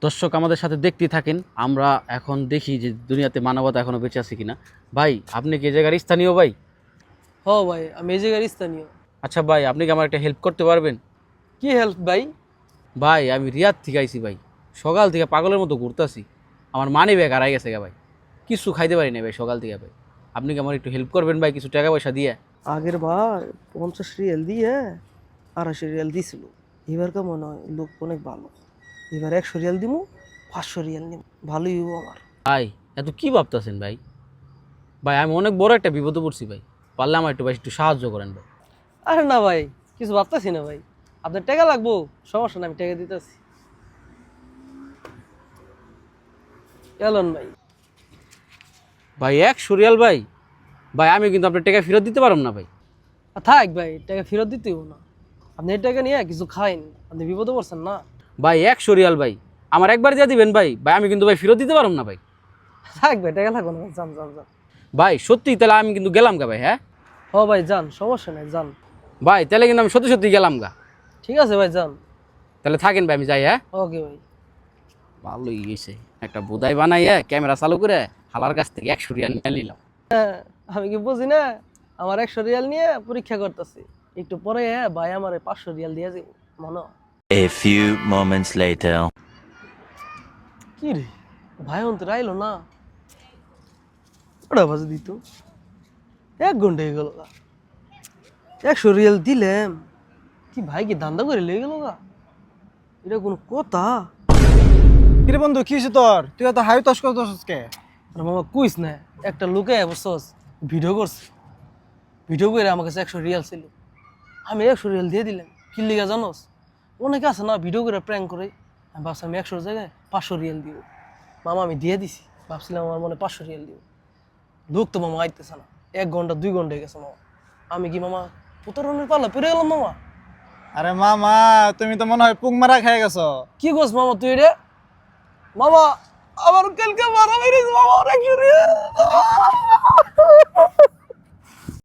দর্শক আমাদের সাথে দেখতেই থাকেন, আমরা এখন দেখি যে দুনিয়াতে মানবতা এখনো বেঁচে আছে কিনা। ভাই আপনি কি এই জায়গার স্থানীয় ভাই? হ ভাই, আমি এই জায়গার স্থানীয়। আচ্ছা ভাই, আপনি কি আমার একটা হেল্প করতে পারবেন? কি হেল্প ভাই? ভাই আমি রিয়াদ থেকে আইছি ভাই, সকাল থেকে পাগলের মতো ঘুরতাছি। আমার মানি ব্যাগ হারাই গেছে গা ভাই, কিছু খাইতে পারি না ভাই সকাল থেকে ভাই। আপনি কি আমার একটু হেল্প করবেন ভাই, কিছু টাকা পয়সা দিয়ে? আগের বার 50 রিয়াল দিয়ে 250 রিয়াল দিছিল। এবার কেমন হয়, লোক অনেক ভালো। এবার 100 রিয়াল দিমু, 500 রিয়াল নিম, ভালোই হবো আমার। ভাই এত কি ভাবতেছেন ভাই? ভাই আমি অনেক বড় একটা বিপদে পড়ছি ভাই, পারলে আমার একটু ভাই একটু সাহায্য করেন ভাই। আরে না ভাই, কিছু ভাবতেছি না ভাই। আপনার টাকা লাগবো, সমস্যা না, আমি টাকা দিতেছি। এলন ভাই। ভাই 100 রিয়াল ভাই? ভাই আমি কিন্তু আপনার টাকা ফেরত দিতে পারব না ভাই। থাক ভাই, টাকা ফেরত দিতে হবো না। আপনি এই টাকা নিয়ে কিছু খাইন, আপনি বিপদে পড়ছেন না। ভাই 100 রিয়াল ভাই, আমার একবার দিয়ে দিবেন ভাই। ভাই আমি কিন্তু ভাই ফেরত দিতে পারব না ভাই। থাক ভাই, টাকা লাগবে না ভাই, যান যান যান। ভাই সত্যি তাহলে আমি কিন্তু গেলাম গা ভাই। হ্যাঁ হ ভাই, যান, সমস্যা নাই, যান। ভাই, তাহলে কিন্তু আমি সত্যি সত্যি গেলাম গা। ঠিক আছে ভাই, যান। তাহলে থাকেন ভাই, আমি যাই। হ্যাঁ ওকে ভাই। ভালোই গেছে, একটা বোধাই বানাই ক্যামেরা চালু করে হালার কাছ থেকে 100 রিয়াল নিয়ে নিলাম। আমি কি বুঝি না, আমার 100 রিয়াল নিয়ে পরীক্ষা করতেছি, একটু পরে ভাই আমার 500 রিয়াল দিয়ে যাব মনে হয়। A few moments later. কি রে, ভাই অন্তর আইলো না? ওটা বাজে দিত, 1 ঘন্টা হয়ে গেল গা। 100 রিয়াল দিলাম, কি ভাই কি ধান্দা করে লেগে গেল গা? এটা কোনো কথা? কিরে বন্ধু, কি হয়েছে তোর? তুই এত হাই তস করতেছিস কে? আর মামা কুইস না, একটা লোকে বসছস ভিডিও করছে, ভিডিও করে আমার কাছে 100 রিয়াল ছিল। আমি 100 রিয়াল দিয়ে দিলাম। কি লিগা জানোস? অনেকে আছে না ভিডিও করে প্র্যাঙ্ক করে। আমি ভাবছি আমি 100 জায়গায় 500 রিয়াল দিব। মামা আমি দিয়ে দিছি, ভাবছিলাম আমার মনে 500 রিয়াল দিব। লোক তো মামা আইতেছে না, 1 ঘন্টা 2 ঘন্টা হয়ে গেছে মামা। আমি কি মামা প্রতারণের পাল্লা পেরে গেলাম মামা? আরে মামা, তুমি তো মনে হয় পুং মারা খেয়ে গেছো। কি করছ মামা তুই রে? মামা আমার কালকে মারা মেরেছে মামা, 100 রিয়াল।